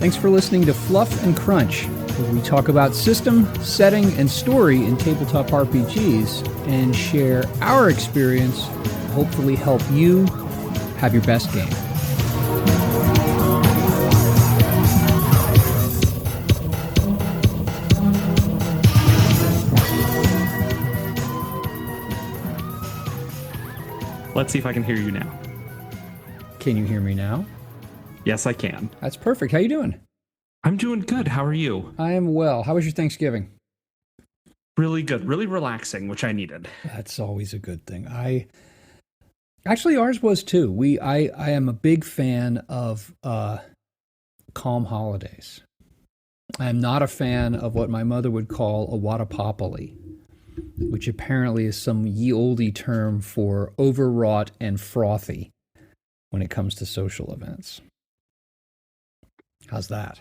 Thanks for listening to Fluff and Crunch, where we talk about system, setting, and story in tabletop RPGs and share our experience to hopefully help you have your best game. Let's see if I can hear you now. Can you hear me now? Yes, I can. That's perfect. How you doing? I'm doing good. How are you? I am well. How was your Thanksgiving? Really good. Really relaxing, which I needed. That's always a good thing. Actually, ours was too. I am a big fan of calm holidays. I am not a fan of what my mother would call a wadapopoly, which apparently is some ye olde term for overwrought and frothy when it comes to social events. How's that?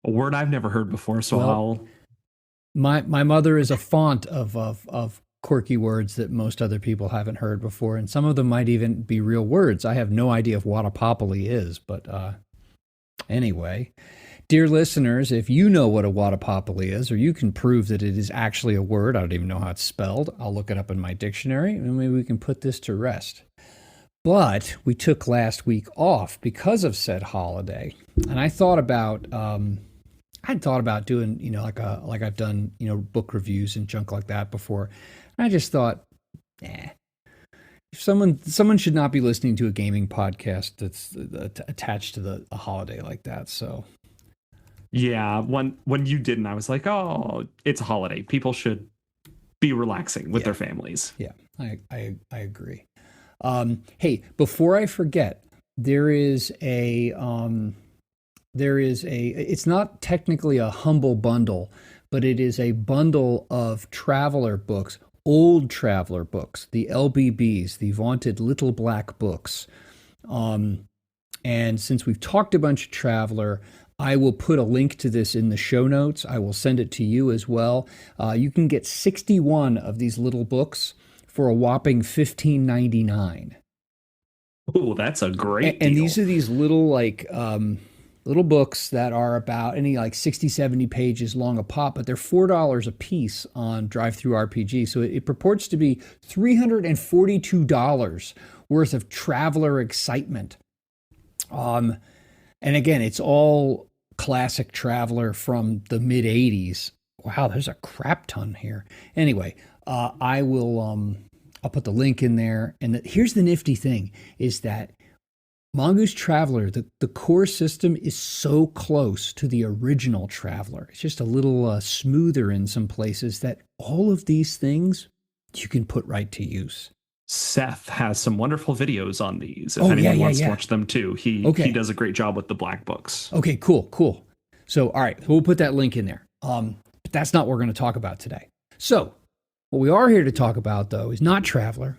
A word I've never heard before, so Well, my mother is a font of quirky words that most other people haven't heard before, and some of them might even be real words. I have no idea if wadapopoly is, but anyway. Dear listeners, if you know what a wadapopoly is, or you can prove that it is actually a word, I don't even know how it's spelled, I'll look it up in my dictionary, and maybe we can put this to rest. But we took last week off because of said holiday, and I thought about doing, like I've done, book reviews and junk like that before. And I just thought, someone should not be listening to a gaming podcast that's attached to a holiday like that. So, yeah, when you didn't, I was like, oh, it's a holiday. People should be relaxing with their families. Yeah, I agree. Hey, before I forget, it's not technically a humble bundle, but it is a bundle of Traveller books, old Traveller books, the LBBs, the vaunted Little Black Books. And since we've talked a bunch of Traveller, I will put a link to this in the show notes. I will send it to you as well. You can get 61 of these little books for a whopping $15.99. Oh, that's a great deal. And deal. These are these little little books that are about 60, 70 pages long a pop, but they're $4 a piece on DriveThruRPG. So it purports to be $342 worth of Traveller excitement. And again, it's all classic Traveller from the mid 80s. Wow, there's a crap ton here. Anyway, I'll put the link in there. And here's the nifty thing is that Mongoose Traveller, the core system is so close to the original Traveller. It's just a little smoother in some places that all of these things you can put right to use. Seth has some wonderful videos on these. If anyone wants to watch them too, he does a great job with the black books. Okay, cool. So, all right, we'll put that link in there. But that's not what we're going to talk about today. So, what we are here to talk about, though, is not Traveller,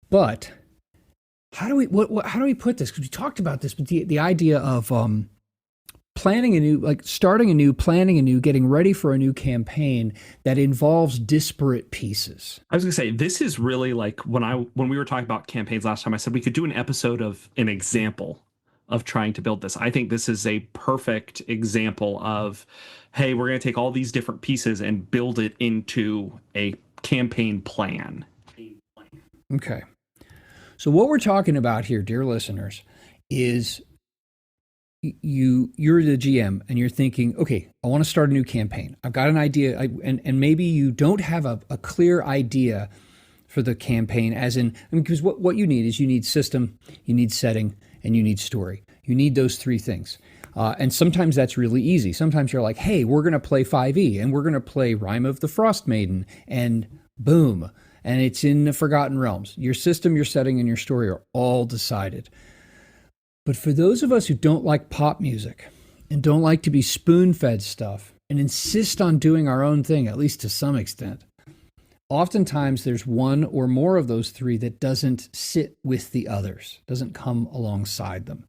but how do we put this? Because we talked about this, but the idea of planning a new, starting a new, planning a new, getting ready for a new campaign that involves disparate pieces. I was gonna say, this is really like when we were talking about campaigns last time, I said we could do an episode of an example of trying to build this. I think this is a perfect example of, hey, we're gonna take all these different pieces and build it into a campaign plan. Okay. So what we're talking about here, dear listeners, is you're the GM and you're thinking, okay, I want to start a new campaign. I've got an idea, and maybe you don't have a clear idea for the campaign, because what you need is you need system, you need setting, and you need story. You need those three things. And sometimes that's really easy. Sometimes you're like, hey, we're going to play 5e, and we're going to play Rime of the Frost Maiden, and boom. And it's in the Forgotten Realms. Your system, your setting, and your story are all decided. But for those of us who don't like pop music and don't like to be spoon-fed stuff and insist on doing our own thing, at least to some extent, oftentimes there's one or more of those three that doesn't sit with the others, doesn't come alongside them.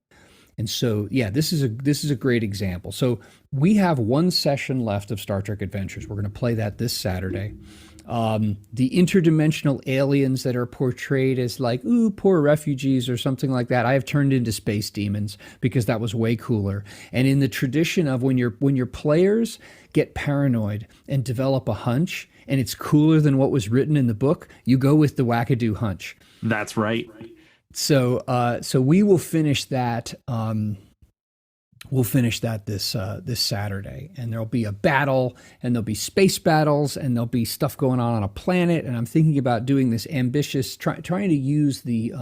And so, this is a great example. So we have one session left of Star Trek Adventures. We're going to play that this Saturday. The interdimensional aliens that are portrayed as like, ooh, poor refugees or something like that, I have turned into space demons because that was way cooler. And in the tradition of when your players get paranoid and develop a hunch and it's cooler than what was written in the book, you go with the wackadoo hunch. That's right. So we will finish that. We'll finish that this Saturday, and there'll be a battle, and there'll be space battles, and there'll be stuff going on a planet. And I'm thinking about doing this ambitious, trying to use the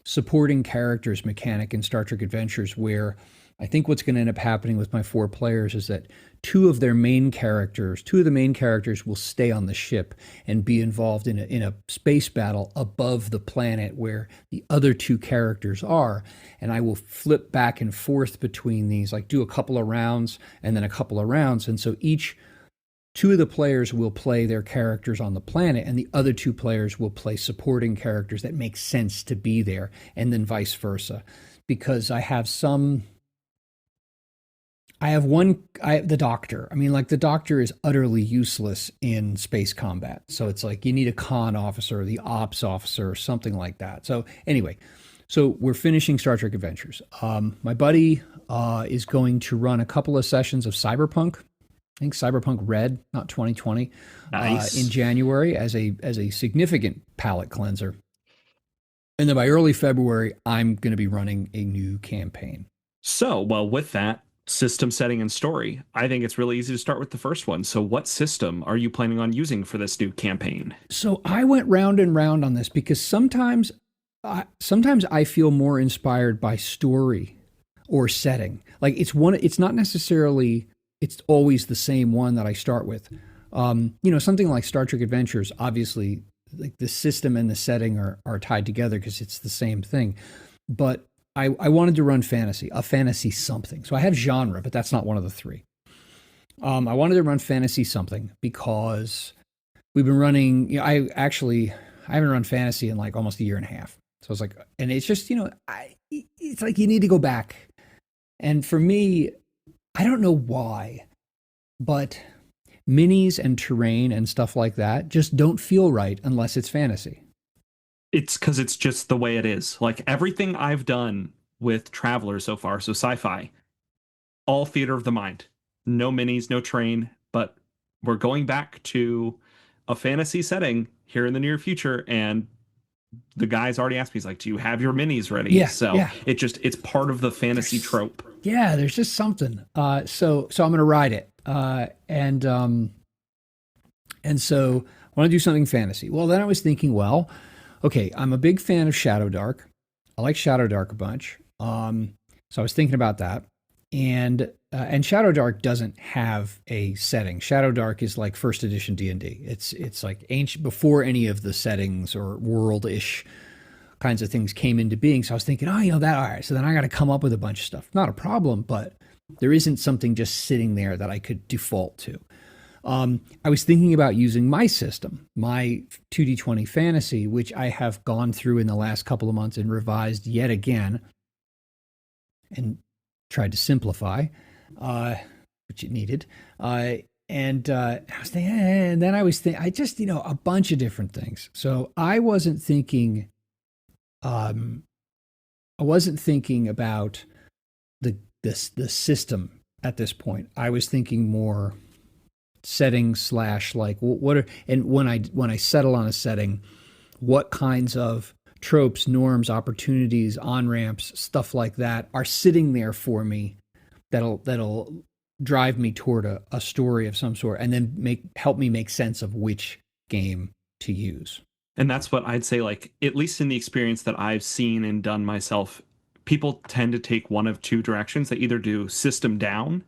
supporting characters mechanic in Star Trek Adventures, where I think what's going to end up happening with my four players is that two of the main characters will stay on the ship and be involved in a space battle above the planet where the other two characters are. And I will flip back and forth between these, like do a couple of rounds and then a couple of rounds. And so two of the players will play their characters on the planet, and the other two players will play supporting characters that make sense to be there, and then vice versa. Because the doctor. I mean, like the doctor is utterly useless in space combat. So it's like you need a con officer, or the ops officer, or something like that. So anyway, so we're finishing Star Trek Adventures. My buddy is going to run a couple of sessions of Cyberpunk. I think Cyberpunk Red, not 2020, Nice. in January as a significant palate cleanser. And then by early February, I'm going to be running a new campaign. So, well, with that system setting and story, I think it's really easy to start with the first one. So, what system are you planning on using for this new campaign? So I went round and round on this because sometimes I feel more inspired by story or setting. Like it's not necessarily, it's always the same one that I start with. Something like Star Trek Adventures, obviously, like the system and the setting are tied together because it's the same thing. But I wanted to run a fantasy something. So I have genre, but that's not one of the three. I wanted to run fantasy something because we've been running, I haven't run fantasy in like almost a year and a half. So I was like, and it's just, it's like you need to go back. And for me, I don't know why, but minis and terrain and stuff like that just don't feel right unless it's fantasy. It's because it's just the way it is. Like everything I've done with Traveler so far, so sci-fi, all theater of the mind. No minis, no train, but we're going back to a fantasy setting here in the near future. And the guy's already asked me, he's like, do you have your minis ready? Yeah, So yeah. it's part of the fantasy trope. Yeah, there's just something. So I'm going to ride it. And so I want to do something fantasy. Well, then I was thinking, well, okay, I'm a big fan of Shadow Dark. I like Shadow Dark a bunch. So I was thinking about that. And Shadow Dark doesn't have a setting. Shadow Dark is like first edition D&D. It's like ancient, before any of the settings or world-ish kinds of things came into being. So I was thinking, that, all right. So then I got to come up with a bunch of stuff. Not a problem, but there isn't something just sitting there that I could default to. I was thinking about using my system, my 2D20 fantasy, which I have gone through in the last couple of months and revised yet again and tried to simplify, which it needed. And I was thinking, and then I was thinking, a bunch of different things. So I wasn't thinking about the system at this point. I was thinking more settings / like what are, and when I settle on a setting, what kinds of tropes, norms, opportunities, on ramps, stuff like that are sitting there for me that'll drive me toward a story of some sort, and then help me make sense of which game to use. And that's what I'd say, like, at least in the experience that I've seen and done myself, people tend to take one of two directions. They either do system down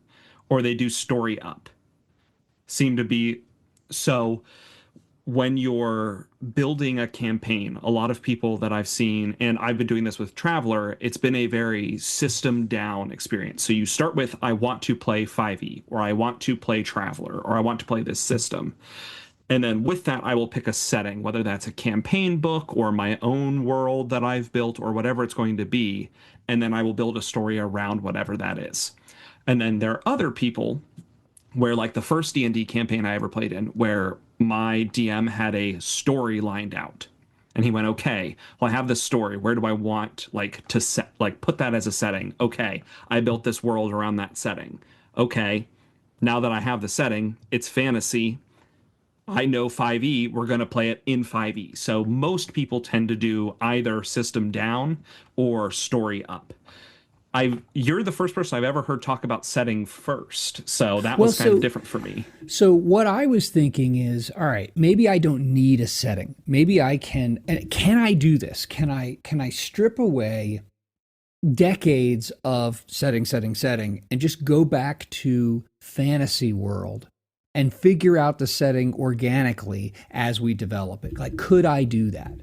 or they do story up. Seem to be so when you're building a campaign, a lot of people that I've seen, and I've been doing this with Traveler, it's been a very system down experience. So you start with, I want to play 5e, or I want to play Traveler, or I want to play this system. And then with that, I will pick a setting, whether that's a campaign book or my own world that I've built or whatever it's going to be. And then I will build a story around whatever that is. And then there are other people where, like the first D&D campaign I ever played in, where my DM had a story lined out. And he went, okay, well, I have this story. Where do I want like to set like put that as a setting? Okay, I built this world around that setting. Okay, now that I have the setting, it's fantasy. I know 5e, we're going to play it in 5e. So most people tend to do either system down or story up. You're the first person I've ever heard talk about setting first. So that Well, was kind of so different for me. so what I was thinking is, all right, maybe I don't need a setting. Maybe I can, and can I do this? Can I strip away decades of setting and just go back to fantasy world and figure out the setting organically as we develop it? Like, could I do that?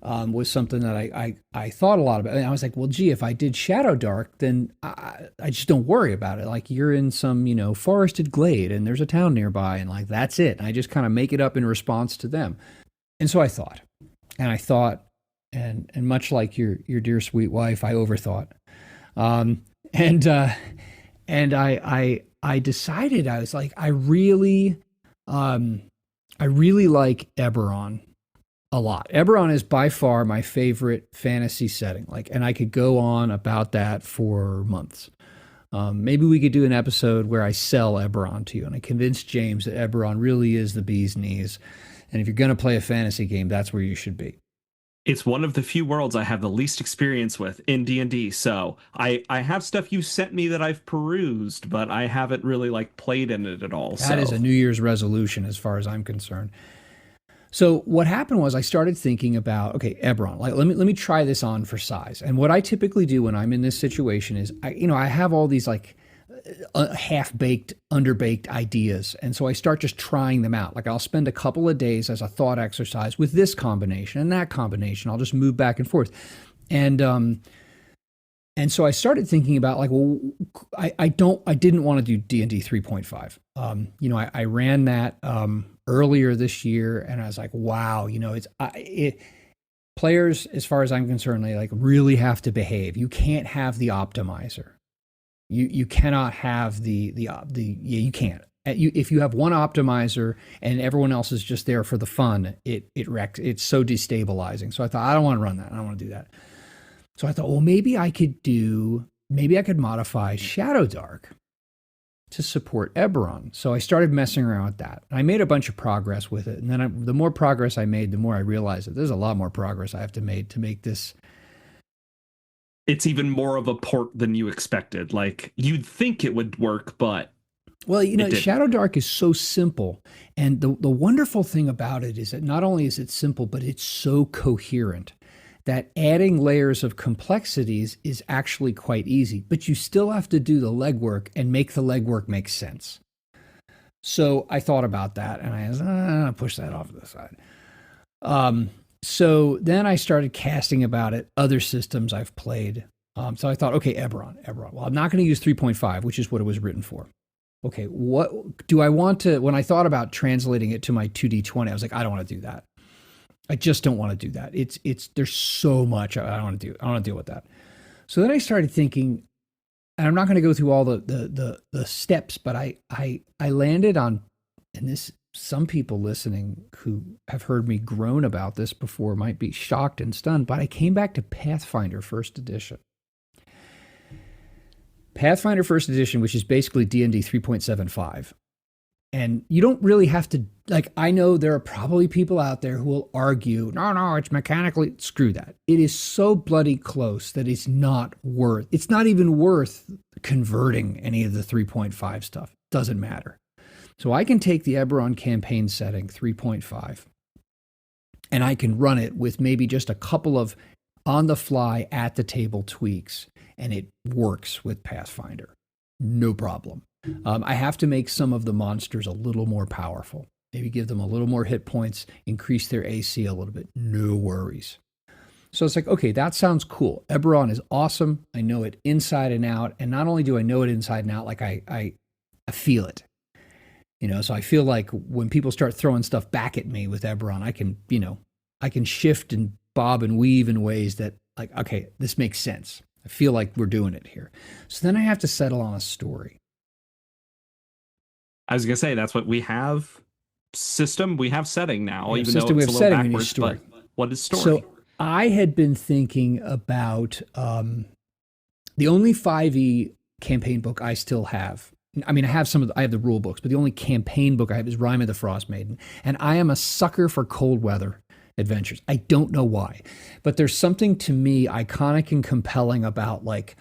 Was something that I thought a lot about. And I was like, well, gee, if I did Shadow Dark, then I just don't worry about it. Like, you're in some, forested glade and there's a town nearby, and like, that's it. And I just kind of make it up in response to them. And so I thought, and much like your dear sweet wife, I overthought. Um, and, uh, and I decided, I was like, I really like Eberron a lot. Eberron is by far my favorite fantasy setting. Like, and I could go on about that for months. Maybe we could do an episode where I sell Eberron to you and I convince James that Eberron really is the bee's knees. And if you're going to play a fantasy game, that's where you should be. It's one of the few worlds I have the least experience with in D&D. So I have stuff you sent me that I've perused, but I haven't really like played in it at all. That is a New Year's resolution as far as I'm concerned. So what happened was I started thinking about, okay, Eberron, like let me try this on for size. And what I typically do when I'm in this situation is I have all these like half-baked, underbaked ideas. And so I start just trying them out. Like, I'll spend a couple of days as a thought exercise with this combination and that combination. I'll just move back and forth. And so I started thinking about, like, well, I didn't want to do D&D 3.5. I ran that earlier this year, and I was like, wow, players, as far as I'm concerned, they like really have to behave. You can't have the optimizer. You cannot have you can't. If you have one optimizer and everyone else is just there for the fun, it wrecks. It's so destabilizing. So I thought, I don't want to run that. I don't want to do that. So I thought, well, maybe I could modify Shadow Dark to support Eberron. So I started messing around with that. And I made a bunch of progress with it. And then the more progress I made, the more I realized that there's a lot more progress I have to make this. It's even more of a port than you expected. Like, you'd think it would work, but well, Shadow Dark is so simple. And the wonderful thing about it is that not only is it simple, but it's so coherent that adding layers of complexities is actually quite easy. But you still have to do the legwork and make the legwork make sense. So I thought about that, and I was, push that off to the side. So then I started casting about it, other systems I've played. So I thought, okay, Eberron. Well, I'm not going to use 3.5, which is what it was written for. Okay, what do I want to, when I thought about translating it to my 2D20, I was like, I don't want to do that. I just don't want to do that. There's so much I don't want to do. I don't want to deal with that. So then I started thinking, and I'm not going to go through all the steps, but I landed on, and this, some people listening who have heard me groan about this before might be shocked and stunned, but I came back to Pathfinder First Edition. Pathfinder First Edition, which is basically D&D 3.75. And you don't really have to, like, I know there are probably people out there who will argue, no, it's mechanically, screw that. It is so bloody close that it's not even worth converting any of the 3.5 stuff. Doesn't matter. So I can take the Eberron campaign setting 3.5 and I can run it with maybe just a couple of on the fly at the table tweaks, and it works with Pathfinder. No problem. I have to make some of the monsters a little more powerful. Maybe give them a little more hit points, increase their AC a little bit. No worries. So it's like, okay, that sounds cool. Eberron is awesome. I know it inside and out. And not only do I know it inside and out, like I feel it. So I feel like when people start throwing stuff back at me with Eberron, I can shift and bob and weave in ways that, like, okay, this makes sense. I feel like we're doing it here. So then I have to settle on a story. I was going to say, that's what we have system, we have setting now, We have even though system, we it's a have little setting, we need backwards. story. But what is story? So I had been thinking about the only 5e campaign book I still have. I mean, I have I have the rule books, but the only campaign book I have is Rime of the Frost Maiden. And I am a sucker for cold weather adventures. I don't know why, but there's something to me iconic and compelling about like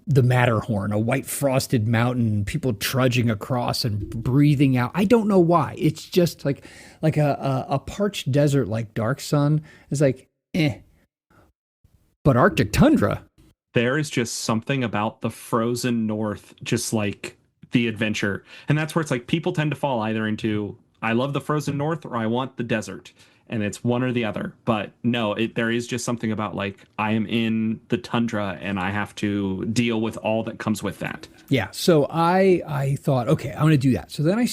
the Matterhorn, a white frosted mountain, people trudging across and breathing out. I don't know why. It's just like a parched desert like Dark Sun is like, eh. But Arctic tundra, There is just something about the frozen north, just like the adventure. And that's where it's like people tend to fall either into I love the frozen north or I want the desert. And it's one or the other. But no, there is just something about like I am in the tundra and I have to deal with all that comes with that. yeah. So I thought, okay, I'm going to do that. So then I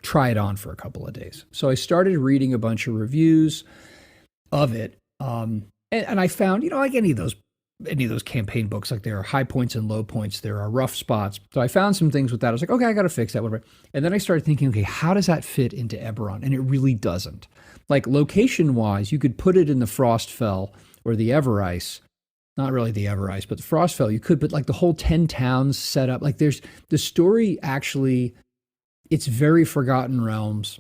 try it on for a couple of days. So I started reading a bunch of reviews of it, and I found, like any of those campaign books, like there are high points and low points, there are rough spots. So I found some things with that. I was like, okay, I got to fix that, whatever. And then I started thinking, okay, how does that fit into Eberron? And it really doesn't. Like location wise, you could put it in the Frostfell or the Everice. Not really the Everice, but the Frostfell. You could, but like the whole 10 towns set up. Like there's the story actually, it's very Forgotten Realms.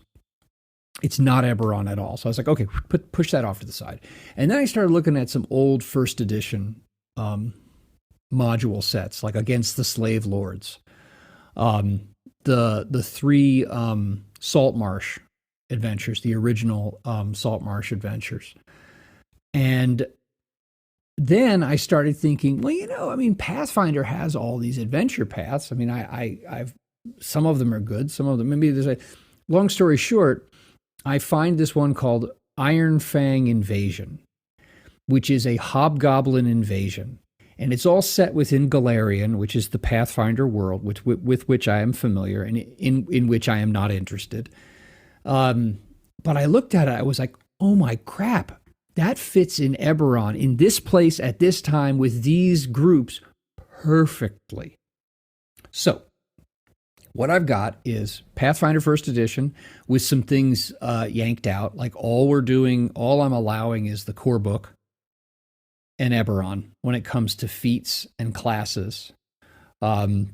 It's not Eberron at all. So I was like, okay, push that off to the side. And then I started looking at some old first edition module sets, like Against the Slave Lords, the three Saltmarsh adventures, the original Saltmarsh adventures. And then I started thinking, well, I mean, Pathfinder has all these adventure paths. I mean, I've some of them are good, some of them maybe there's a long story short. I find this one called Iron Fang Invasion, which is a hobgoblin invasion. And it's all set within Golarion, which is the Pathfinder world, with which I am familiar and in which I am not interested. But I looked at it, I was like, oh my crap, that fits in Eberron, in this place at this time with these groups perfectly. So what I've got is Pathfinder First Edition with some things yanked out. Like all I'm allowing is the core book and Eberron when it comes to feats and classes. And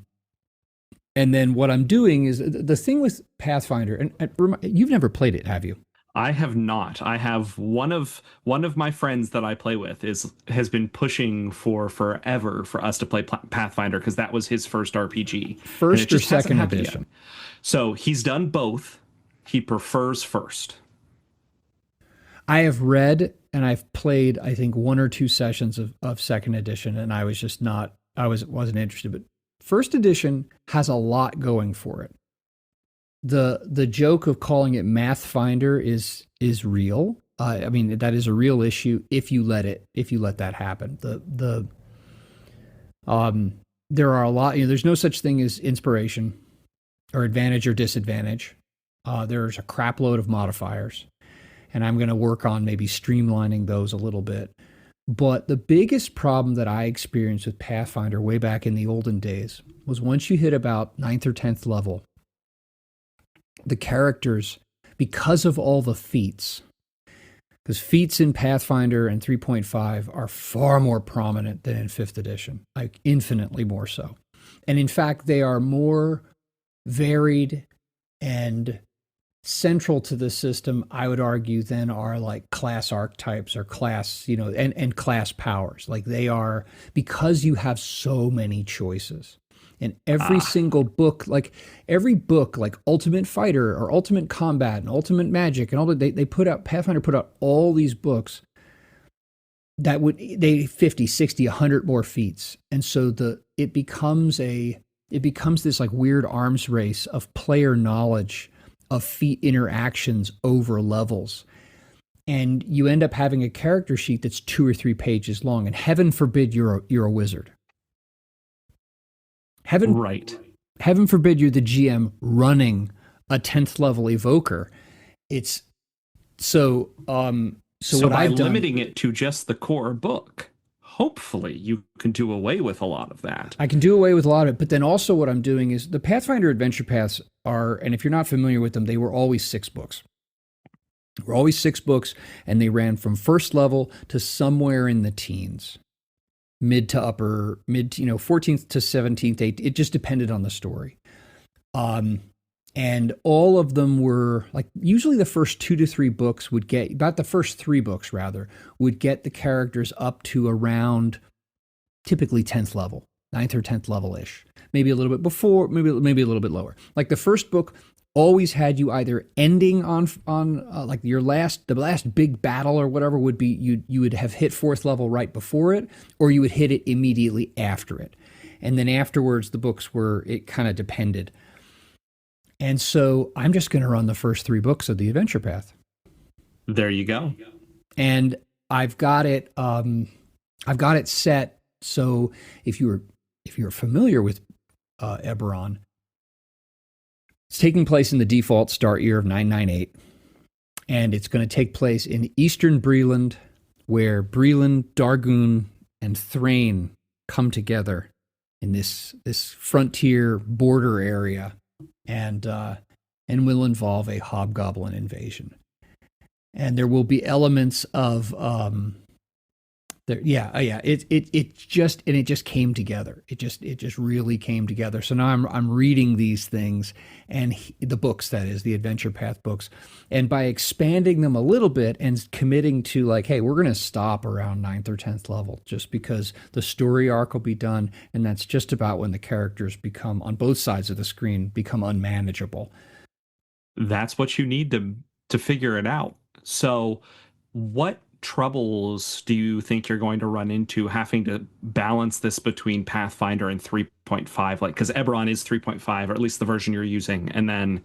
then what I'm doing is the thing with Pathfinder, and you've never played it, have you? I have not. I have one of my friends that I play with has been pushing for forever for us to play Pathfinder because that was his first RPG. First or second edition? Yet. So he's done both. He prefers first. I have read and I've played, I think, one or two sessions of second edition, and I was just wasn't interested. But first edition has a lot going for it. The joke of calling it Mathfinder is real. I mean, that is a real issue if you let that happen. There are a lot. There's no such thing as inspiration or advantage or disadvantage. There's a crap load of modifiers, and I'm going to work on maybe streamlining those a little bit. But the biggest problem that I experienced with Pathfinder way back in the olden days was once you hit about 9th or 10th level, the characters, because of all the feats, because feats in Pathfinder and 3.5 are far more prominent than in 5th edition, like infinitely more so. And in fact, they are more varied and central to the system, I would argue, than are like class archetypes or class, and class powers. Like they are, because you have so many choices. And every single book, like Ultimate Fighter or Ultimate Combat and Ultimate Magic and all that, they put out, Pathfinder put out all these books that 50, 60, 100 more feats. And so it becomes this like weird arms race of player knowledge of feat interactions over levels. And you end up having a character sheet that's 2 or 3 pages long. And heaven forbid you're a wizard. Heaven forbid you're the GM running a 10th level evoker. It's so what by I've done, limiting it to just the core book, hopefully you can do away with a lot of that. I can do away with a lot of it, but then also what I'm doing is the Pathfinder adventure paths are, and if you're not familiar with them, they were always 6 books. They were always 6 books, and they ran from first level to somewhere in the teens, mid to upper, 14th to 17th. It just depended on the story. And all of them were like, usually the first 2 to 3 books would get, about the first 3 books rather, would get the characters up to around typically 10th level, 9th or 10th level ish. Maybe a little bit before, maybe a little bit lower. Like the first book always had you either ending on like the last big battle or whatever would be, you would have hit 4th level right before it, or you would hit it immediately after it. And then afterwards, the books it kind of depended. And so I'm just going to run the first 3 books of the adventure path. There you go. And I've got it set. So if you're familiar with Eberron, it's taking place in the default start year of 998. And it's going to take place in Eastern Breland, where Breland, Dargoon, and Thrain come together in this frontier border area, and will involve a hobgoblin invasion. And there will be elements of it just came together. It just really came together. So now I'm reading these things, and the books, that is the adventure path books, and by expanding them a little bit and committing to like, hey, we're going to stop around 9th or 10th level, just because the story arc will be done, and that's just about when the characters become, on both sides of the screen, become unmanageable. That's what you need to figure it out. So what troubles do you think you're going to run into having to balance this between Pathfinder and 3.5? Like, because Eberron is 3.5, or at least the version you're using, and then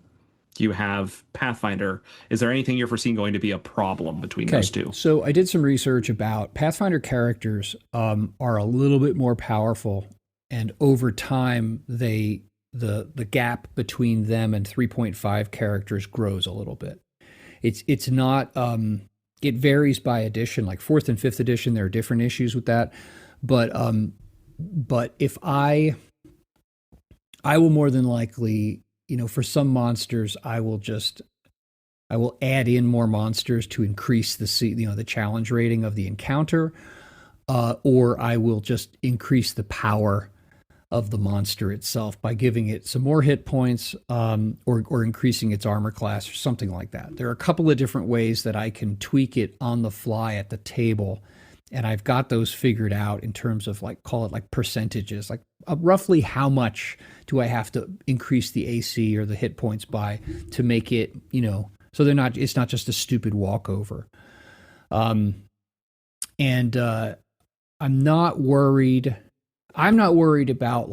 you have Pathfinder. Is there anything you're foreseeing going to be a problem between those two? So I did some research about Pathfinder characters are a little bit more powerful, and over time the gap between them and 3.5 characters grows a little bit. It's not it varies by edition. Like 4th and 5th edition, there are different issues with that. But if I will more than likely, for some monsters, I will add in more monsters to increase the challenge rating of the encounter, or I will just increase the power of the monster itself by giving it some more hit points, or increasing its armor class or something like that. There are a couple of different ways that I can tweak it on the fly at the table, and I've got those figured out in terms of call it percentages, roughly how much do I have to increase the AC or the hit points by to make it, so it's not just a stupid walkover. I'm not worried about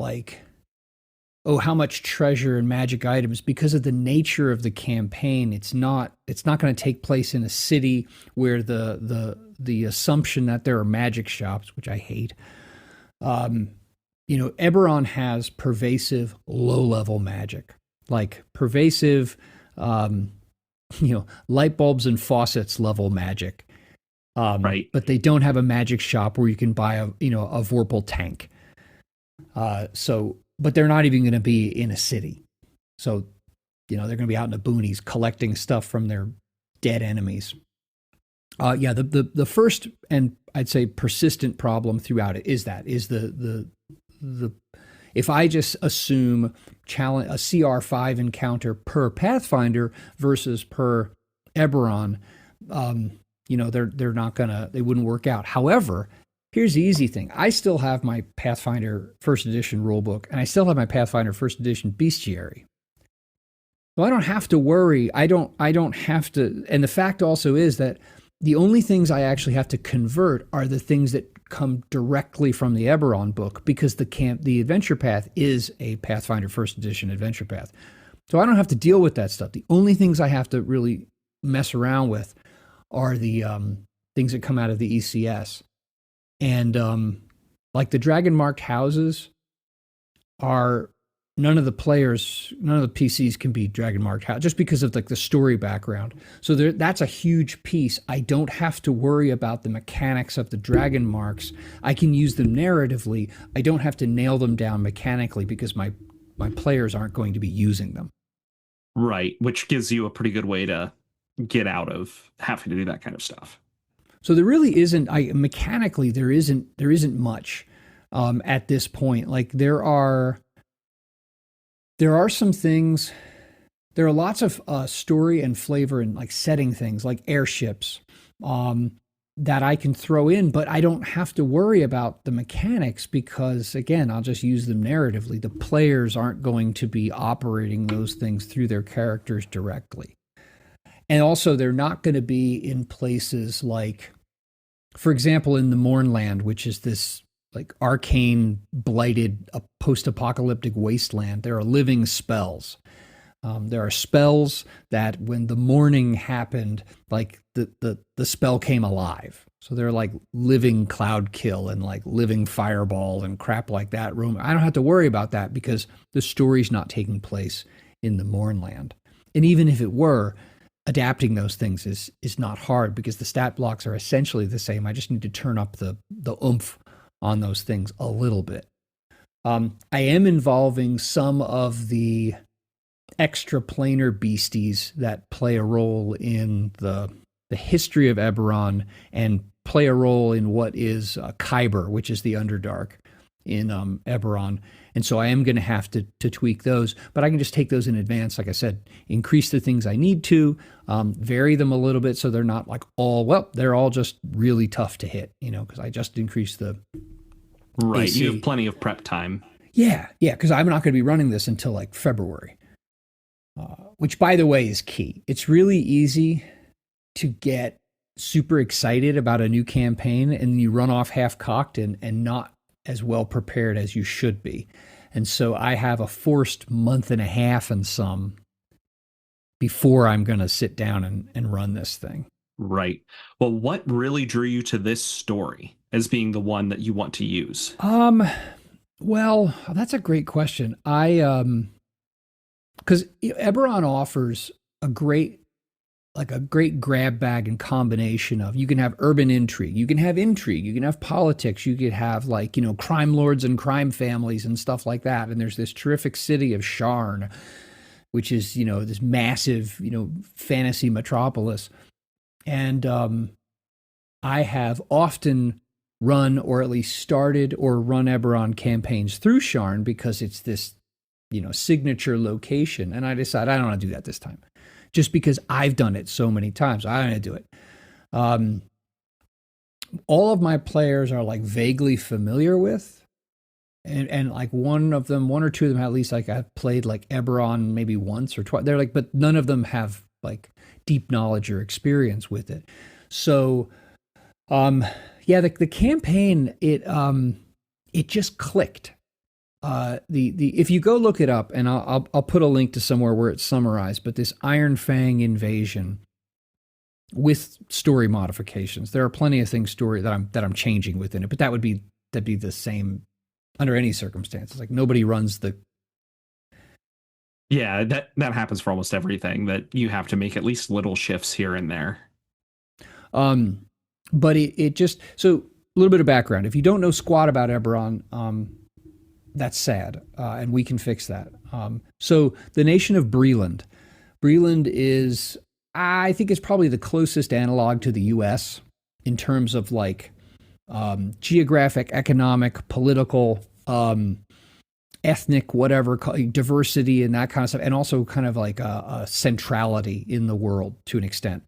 how much treasure and magic items, because of the nature of the campaign. It's not going to take place in a city where the assumption that there are magic shops, which I hate. Eberron has pervasive low-level magic, like pervasive, light bulbs and faucets level magic. Right. But they don't have a magic shop where you can buy a Vorpal tank. But they're not even going to be in a city. So, they're going to be out in the boonies collecting stuff from their dead enemies. The first, and I'd say persistent problem throughout it is the if I just assume a CR5 encounter per Pathfinder versus per Eberron, they wouldn't work out. However, here's the easy thing. I still have my Pathfinder First Edition rulebook, and I still have my Pathfinder First Edition Bestiary. So I don't have to worry. I don't have to. And the fact also is that the only things I actually have to convert are the things that come directly from the Eberron book, because the adventure path is a Pathfinder First Edition adventure path. So I don't have to deal with that stuff. The only things I have to really mess around with are the things that come out of the ECS. And like the dragon marked houses are none of the players, none of the PCs can be dragon marked just because of like the story background. So that's a huge piece. I don't have to worry about the mechanics of the dragon marks. I can use them narratively. I don't have to nail them down mechanically because my players aren't going to be using them. Right, which gives you a pretty good way to get out of having to do that kind of stuff. So there really isn't. Mechanically there isn't much at this point. Like there are some things. There are lots of story and flavor and like setting things like airships that I can throw in, but I don't have to worry about the mechanics because, again, I'll just use them narratively. The players aren't going to be operating those things through their characters directly. And also, they're not going to be in places like, for example, in the Mournland, which is this like arcane, blighted, post-apocalyptic wasteland. There are living spells. There are spells that when the mourning happened, like the spell came alive. So they're like living cloud kill and like living fireball and crap like that. I don't have to worry about that because the story's not taking place in the Mournland. And even if it were, adapting those things is not hard because the stat blocks are essentially the same. I just need to turn up the oomph on those things a little bit. I am involving some of the extra planar beasties that play a role in the history of Eberron and play a role in what is Kyber, which is the Underdark in Eberron. And so I am going to have to tweak those, but I can just take those in advance. Like I said, increase the things I need to, vary them a little bit so they're not like they're all just really tough to hit, because I just increased the Right, AC. You have plenty of prep time. Yeah, because I'm not going to be running this until like February, which, by the way, is key. It's really easy to get super excited about a new campaign and you run off half-cocked and not as well prepared as you should be. And so I have a forced month and a half and some before I'm going to sit down and run this thing. Right. Well, what really drew you to this story as being the one that you want to use? Well, that's a great question. Because Eberron offers a great grab bag and combination of, you can have urban intrigue, you can have politics, you could have crime lords and crime families and stuff like that. And there's this terrific city of Sharn, which is, this massive, fantasy metropolis. And I have often run, or at least started or run Eberron campaigns through Sharn because it's this, signature location. And I decided I don't want to do that this time, just because I've done it so many times. I don't want to do it. All of my players are like vaguely familiar with, and like one or two of them at least, like I've played like Eberron maybe once or twice. They're like, but none of them have like deep knowledge or experience with it. So, the campaign, it just clicked. If you go look it up, and I'll put a link to somewhere where it's summarized, but this Iron Fang invasion with story modifications. There are plenty of things that I'm changing within it, but that'd be the same under any circumstances. Like nobody runs the. Yeah, that happens for almost everything, that you have to make at least little shifts here and there. But it just, so a little bit of background. If you don't know squat about Eberron, that's sad, and we can fix that. So the nation of Breland is, I think, is probably the closest analog to the U.S. in terms of like geographic, economic, political, ethnic, whatever, diversity and that kind of stuff, and also kind of like a centrality in the world to an extent.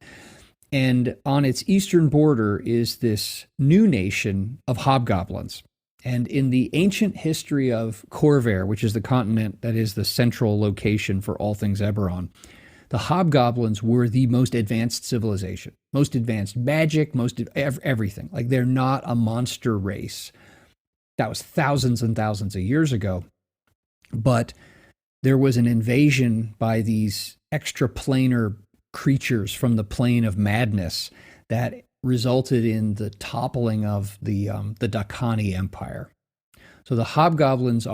And on its eastern border is this new nation of hobgoblins. And in the ancient history of Khorvaire, which is the continent that is the central location for all things Eberron, the hobgoblins were the most advanced civilization, most advanced magic, everything. Like they're not a monster race. That was thousands and thousands of years ago. But there was an invasion by these extraplanar creatures from the plane of madness that resulted in the toppling of the Dakani Empire. So the hobgoblins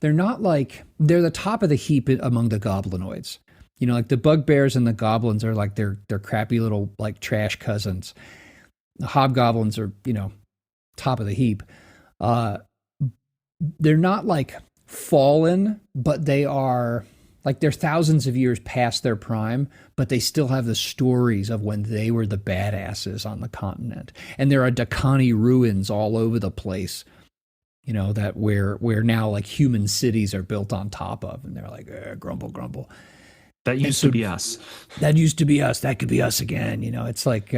they're not like, they're the top of the heap among the goblinoids. You know, like the bugbears and the goblins are like they're crappy little like trash cousins. The hobgoblins are, you know, top of the heap. They're not like fallen, but they are like they're thousands of years past their prime, but they still have the stories of when they were the badasses on the continent. And there are Dakani ruins all over the place, you know, that where now like human cities are built on top of, and they're like, grumble, grumble. That used to be us. That used to be us. That could be us again. You know, it's like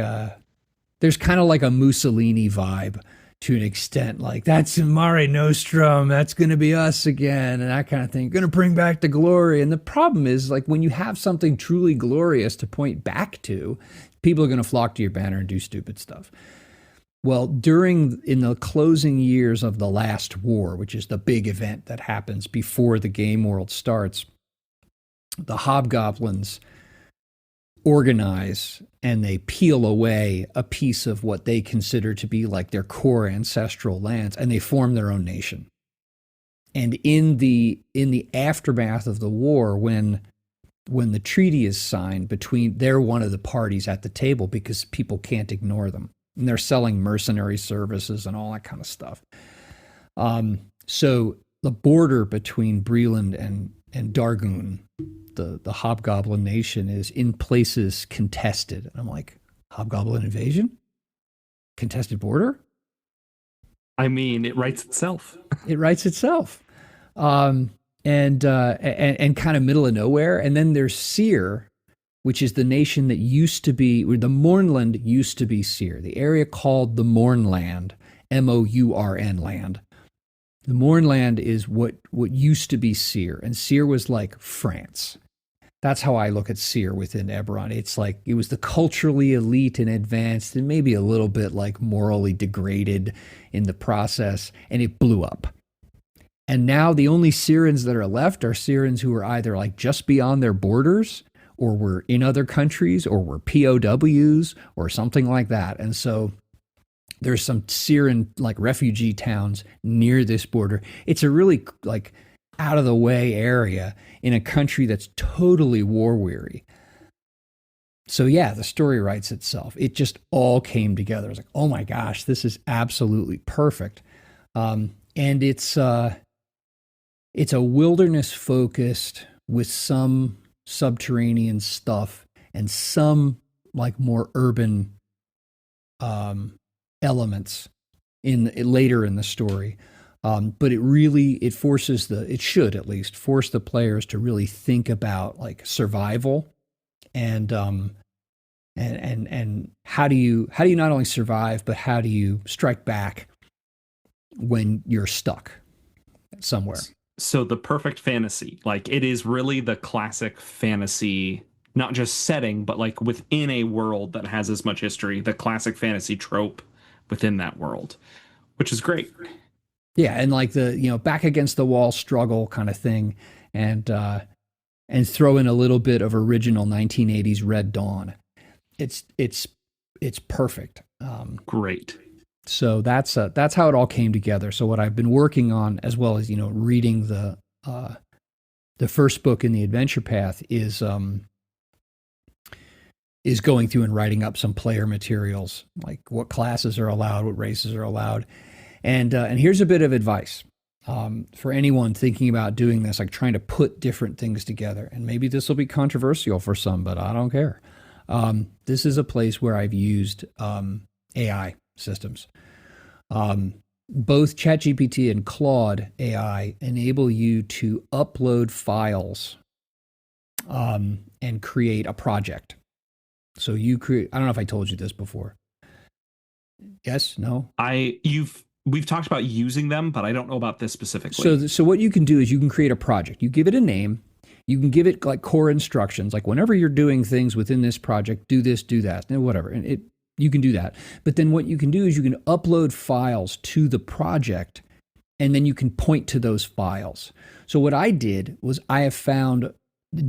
there's kind of like a Mussolini vibe to an extent. Like, that's Mare Nostrum. That's going to be us again, and that kind of thing. Going to bring back the glory. And the problem is, like, when you have something truly glorious to point back to, people are going to flock to your banner and do stupid stuff. Well, in the closing years of the last war, which is the big event that happens before the game world starts, the hobgoblins organize and they peel away a piece of what they consider to be like their core ancestral lands, and they form their own nation. And in the aftermath of the war, when the treaty is signed they're one of the parties at the table because people can't ignore them. And they're selling mercenary services and all that kind of stuff. So the border between Breland and Dargun, the Hobgoblin nation, is in places contested. And I'm like, Hobgoblin invasion? Contested border? I mean, it writes itself. It writes itself. And kind of middle of nowhere. And then there's Seir, which is the nation that used to be, the Mournland used to be Seir, the area called the Mournland, Mourn land. The Mournland is what used to be Seir, and Seir was like France. That's how I look at Seir within Eberron. It's like it was the culturally elite and advanced and maybe a little bit like morally degraded in the process, and it blew up. And now the only Seirans that are left are Seirans who are either like just beyond their borders, or were in other countries, or were POWs, or something like that. And so there's some Seiran like refugee towns near this border. It's a really like out of the way area in a country that's totally war weary. So yeah, the story writes itself. It just all came together. It's like, oh my gosh, this is absolutely perfect. And it's a wilderness focused with some subterranean stuff and some like more urban elements later in the story. But it should at least force the players to really think about like survival and how do you not only survive, but how do you strike back when you're stuck somewhere. So the perfect fantasy, like it is really the classic fantasy, not just setting, but like within a world that has as much history, the classic fantasy trope within that world, which is great. Yeah, and like the, you know, back against the wall struggle kind of thing, and throw in a little bit of original 1980s Red Dawn. It's perfect. Great. So that's how it all came together. So what I've been working on, as well as, you know, reading the first book in the Adventure Path, is going through and writing up some player materials, like what classes are allowed, what races are allowed. And here's a bit of advice for anyone thinking about doing this, like trying to put different things together. And maybe this will be controversial for some, but I don't care. This is a place where I've used AI systems. Both ChatGPT and Claude AI enable you to upload files and create a project. So you create, I don't know if I told you this before. Yes? No? We've talked about using them, but I don't know about this specifically. So what you can do is you can create a project. You give it a name. You can give it like core instructions, like whenever you're doing things within this project, do this, do that, and whatever. And you can do that. But then what you can do is you can upload files to the project, and then you can point to those files. So what I did was I have found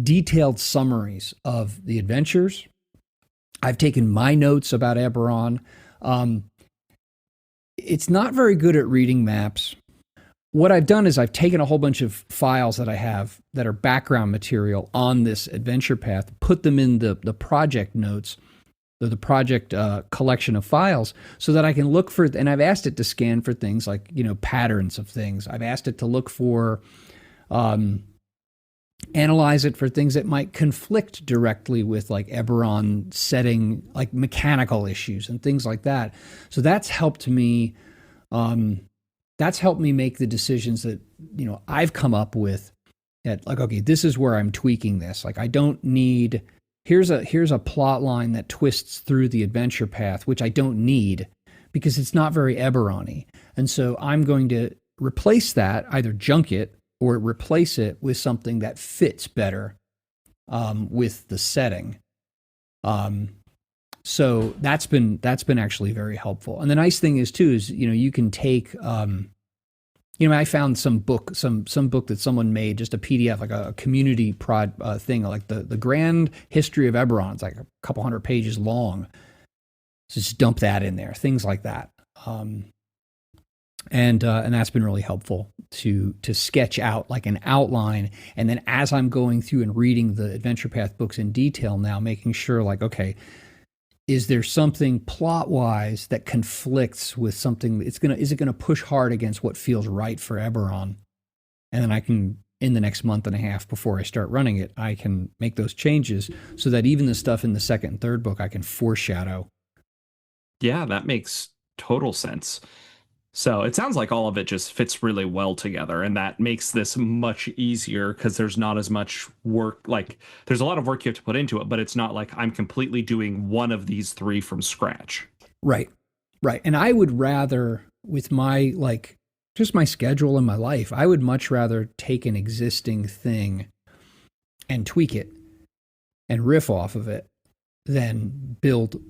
detailed summaries of the adventures. I've taken my notes about Eberron. It's not very good at reading maps, what I've done is I've taken a whole bunch of files that I have that are background material on this adventure path, put them in the project notes, the project collection of files, so that I can look for, and I've asked it to scan for things like, patterns of things. I've asked it to look for, analyze it for things that might conflict directly with like Eberron setting, like mechanical issues and things like that. So that's helped me. That's helped me make the decisions that I've come up with. That like, okay, this is where I'm tweaking this. Like, I don't need. Here's a plot line that twists through the adventure path, which I don't need because it's not very Eberron-y. And so I'm going to replace that, either junk it or replace it with something that fits better with the setting. So that's been actually very helpful. And the nice thing is too is you can take I found some book that someone made, just a PDF, like a community thing, like the Grand History of Eberron. It's like a couple hundred pages long. So just dump that in there, things like that. And that's been really helpful to sketch out like an outline. And then as I'm going through and reading the Adventure Path books in detail now, making sure like, okay, is there something plot-wise that conflicts with something? Is it gonna push hard against what feels right for Eberron? And then I can, in the next month and a half before I start running it, I can make those changes so that even the stuff in the second and third book I can foreshadow. Yeah, that makes total sense. So it sounds like all of it just fits really well together, and that makes this much easier because there's not as much work. Like, there's a lot of work you have to put into it, but it's not like I'm completely doing one of these three from scratch. Right. And I would rather, with my, like, just my schedule and my life, I would much rather take an existing thing and tweak it and riff off of it than build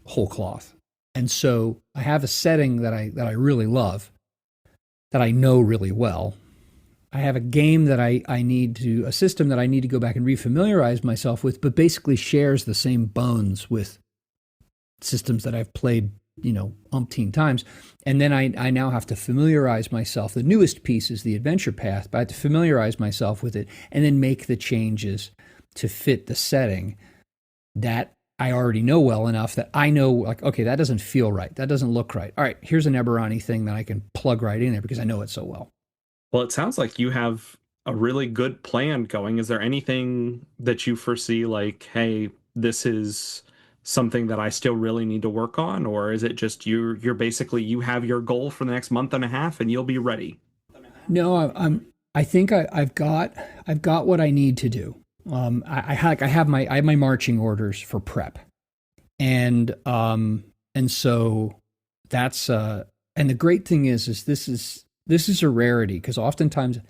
whole cloth. And so I have a setting that I really love, that I know really well. I have a game that a system that I need to go back and refamiliarize myself with, but basically shares the same bones with systems that I've played, umpteen times. And then I now have to familiarize myself. The newest piece is the adventure path, but I have to familiarize myself with it and then make the changes to fit the setting that I already know well enough that I know, like, okay, that doesn't feel right. That doesn't look right. All right, here's an Eberron-y thing that I can plug right in there because I know it so well. Well, it sounds like you have a really good plan going. Is there anything that you foresee, like, hey, this is something that I still really need to work on? Or is it just you're basically, you have your goal for the next month and a half and you'll be ready? No, I think I've got what I need to do. I have my marching orders for prep, and so that's and the great thing is this is a rarity because oftentimes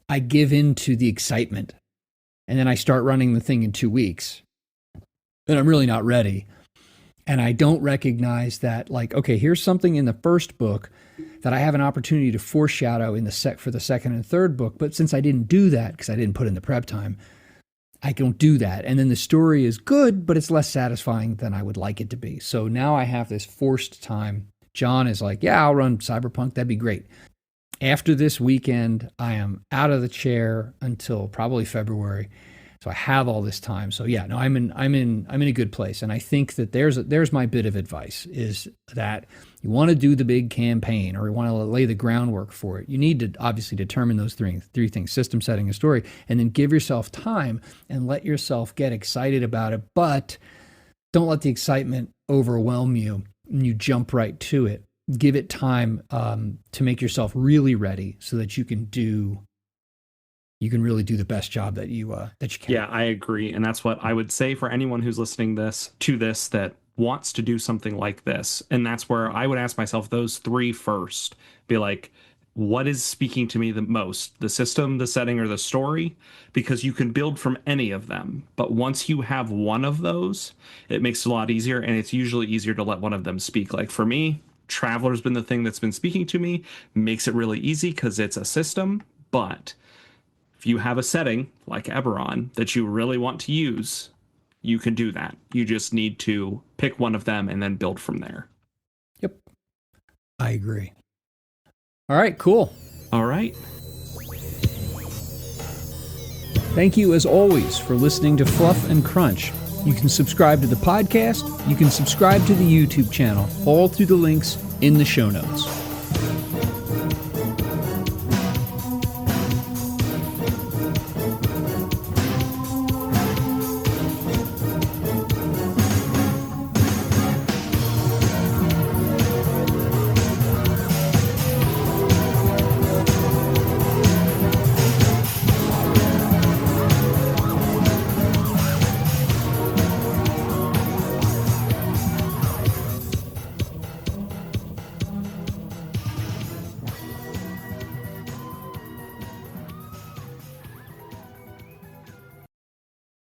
I give in to the excitement, and then I start running the thing in 2 weeks, and I'm really not ready, and I don't recognize that, like, okay, here's something in the first book that I have an opportunity to foreshadow in for the second and third book, but since I didn't do that because I didn't put in the prep time, I don't do that. And then the story is good, but it's less satisfying than I would like it to be. So now I have this forced time. John is like, yeah, I'll run Cyberpunk. That'd be great. After this weekend, I am out of the chair until probably February. So I have all this time. So yeah, no, I'm in a good place. And I think that there's my bit of advice is that you want to do the big campaign or you want to lay the groundwork for it. You need to obviously determine those three things: system, setting, and story, and then give yourself time and let yourself get excited about it. But don't let the excitement overwhelm you and you jump right to it. Give it time to make yourself really ready so that you can really do the best job that you can. Yeah, I agree. And that's what I would say for anyone who's listening to this that wants to do something like this. And that's where I would ask myself those three first. Be like, what is speaking to me the most? The system, the setting, or the story? Because you can build from any of them. But once you have one of those, it makes it a lot easier. And it's usually easier to let one of them speak. Like for me, Traveler's been the thing that's been speaking to me. Makes it really easy because it's a system. But if you have a setting like Eberron that you really want to use, you can do that. You just need to pick one of them and then build from there. Yep. I agree. All right, cool. All right. Thank you, as always, for listening to Fluff and Crunch. You can subscribe to the podcast. You can subscribe to the YouTube channel, all through the links in the show notes.